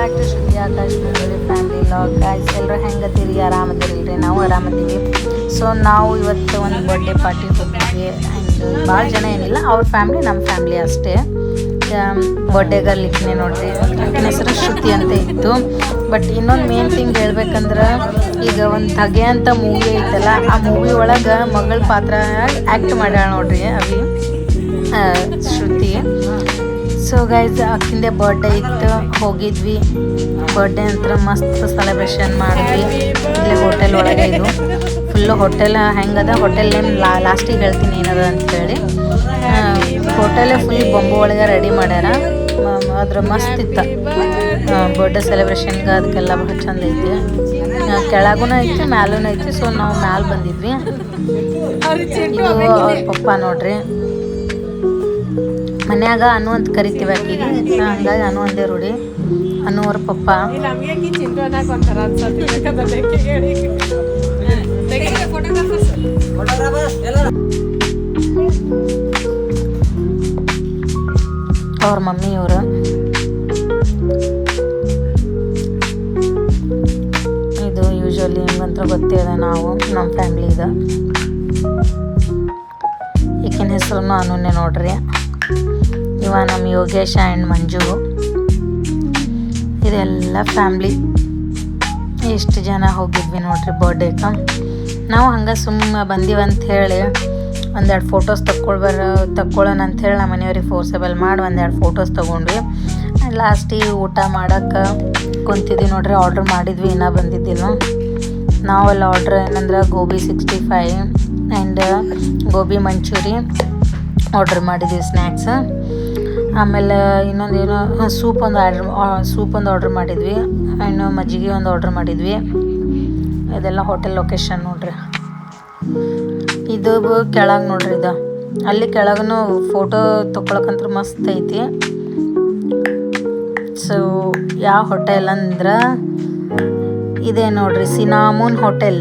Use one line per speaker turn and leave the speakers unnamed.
Back to Shruti Akash Manjuli family vlog. Guys ಎಲ್ಲರೂ ಹೆಂಗತ್ತೀರಿ? ಆರಾಮದಿರಿಲ್ರಿ? ನಾವು ಆರಾಮದೀವಿ. ಸೊ ನಾವು ಇವತ್ತು ಒಂದು ಬರ್ಡೇ ಪಾರ್ಟಿ ಹೋಗಿದ್ವಿ. ಆ್ಯಂಡ್ ಭಾಳ ಜನ ಏನಿಲ್ಲ, ಅವ್ರ ಫ್ಯಾಮ್ಲಿ ನಮ್ಮ ಫ್ಯಾಮ್ಲಿ ಅಷ್ಟೇ. ಬರ್ಡೇ ಗರ್ಲ್ ಇಕ್ಕನೆ ನೋಡ್ರಿ, ಆಕಿನ ಹೆಸರು ಶ್ರುತಿ ಅಂತ ಇತ್ತು. ಬಟ್ ಇನ್ನೊಂದು ಮೇನ್ ಥಿಂಗ್ ಹೇಳ್ಬೇಕಂದ್ರೆ, ಈಗ ಒಂದು ಧಗೆ ಅಂತ ಮೂವಿ ಐತಲ್ಲ, ಆ ಮೂವಿ ಒಳಗೆ ಮಗಳ ಪಾತ್ರ ಆ್ಯಕ್ಟ್ ಮಾಡ್ಯಾಳ ನೋಡ್ರಿ ಅವಿ ಶ್ರುತಿ. ಸೊ ಗೈಸ್ ಅಕ್ಕಿಂದೆ ಬರ್ಡೇ ಇತ್ತು, ಹೋಗಿದ್ವಿ. ಬರ್ಡೇ ಅಂತ ಮಸ್ತ್ ಸೆಲೆಬ್ರೇಷನ್ ಮಾಡಿದ್ವಿ. ಇಲ್ಲಿ ಹೋಟೆಲ್ ಒಳಗೆ ಇದು ಫುಲ್ಲು ಹೋಟೆಲ್ ಹೆಂಗದ, ಹೋಟೆಲ್ ನೇಮ್ ಲಾಸ್ಟಿಗೆ ಹೇಳ್ತೀನಿ ಏನದ ಅಂತೇಳಿ. ಹೋಟೆಲೇ ಫುಲ್ ಬೊಂಬು ಒಳಗೆ ರೆಡಿ ಮಾಡ್ಯಾರ. ಅದ್ರ ಮಸ್ತ್ ಇತ್ತು ಬರ್ಡೇ ಸೆಲೆಬ್ರೇಷನ್ಗೆ, ಅದಕ್ಕೆಲ್ಲ ಭಾಳ ಚಂದ ಐತಿ. ಕೆಳಗೂ ಐತಿ ಮ್ಯಾಲೂ ಐತಿ. ಸೊ ನಾವು ಮ್ಯಾಲೆ ಬಂದಿದ್ವಿ. ಇದು ಅವ್ರ ಪಪ್ಪ ನೋಡ್ರಿ. ಮನ್ಯಾಗ ಅನು ಅಂತ ಕರಿತೀವಿ ಆಕಿಗೆ, ಹಂಗಾಗಿ ಅನು ಅಂದೇ ರೂಢಿ. ಅನು ಅವ್ರ ಪಪ್ಪ. ಅವ್ರ ಮಮ್ಮಿ ಇವರು. ಇದು ಯೂಶ್ವಲಿ ಹೆಂಗಂತ ಗೊತ್ತೇ ಇದೆ, ನಾವು ನಮ್ಮ ಫ್ಯಾಮ್ಲಿ ಇದೆ. ಈಕಿನ ಹೆಸರು ಅನುನೇ ನೋಡ್ರಿ. ಇವ ನಮ್ಮ ಯೋಗೇಶ ಆ್ಯಂಡ್ ಮಂಜು. ಇದೆಲ್ಲ ಫ್ಯಾಮ್ಲಿ. ಎಷ್ಟು ಜನ ಹೋಗಿದ್ವಿ ನೋಡ್ರಿ ಬರ್ಡೇಗೆ. ನಾವು ಹಂಗೆ ಸುಮ್ಮ ಬಂದೀವಂತ ಹೇಳಿ ಒಂದೆರಡು ಫೋಟೋಸ್ ತಕ್ಕೊಳ್ಳೋಣ ಅಂಥೇಳಿ ನಮ್ಮ ಮನೆಯವ್ರಿಗೆ ಫೋರ್ಸೇಬಲ್ ಮಾಡಿ ಒಂದೆರಡು ಫೋಟೋಸ್ ತೊಗೊಂಡ್ವಿ. ಲಾಸ್ಟಿಗೆ ಊಟ ಮಾಡೋಕ್ಕೆ ಕುಂತಿದ್ವಿ ನೋಡ್ರಿ. ಆರ್ಡ್ರ್ ಮಾಡಿದ್ವಿ, ಇನ್ನೂ ಬಂದಿದ್ದಿಲ್ಲ. ನಾವೆಲ್ಲ ಆರ್ಡ್ರ್ ಏನಂದ್ರೆ ಗೋಬಿ 65 ಆ್ಯಂಡ್ ಗೋಬಿ ಮಂಚೂರಿ ಆರ್ಡ್ರ್ ಮಾಡಿದ್ವಿ, ಸ್ನ್ಯಾಕ್ಸ್. ಆಮೇಲೆ ಇನ್ನೊಂದು ಏನೋ ಸೂಪ್ ಒಂದು ಆರ್ಡ್ರ್ ಮಾಡಿದ್ವಿ. ಇನ್ನು ಮಜ್ಜಿಗೆ ಒಂದು ಆರ್ಡ್ರ್ ಮಾಡಿದ್ವಿ. ಇದೆಲ್ಲ ಹೋಟೆಲ್ ಲೊಕೇಶನ್ ನೋಡ್ರಿ. ಇದು ಕೆಳಗೆ ನೋಡ್ರಿ, ಇದು ಅಲ್ಲಿ ಕೆಳಗೂ ಫೋಟೋ ತೊಗೊಳಕಂತ್ರ ಮಸ್ತ್ ಐತಿ. ಸೊ ಯಾವ ಹೋಟೆಲ್ ಅಂದ್ರೆ ಇದೇ ನೋಡ್ರಿ, ಸಿನಾಮೂನ್ ಹೋಟೆಲ್.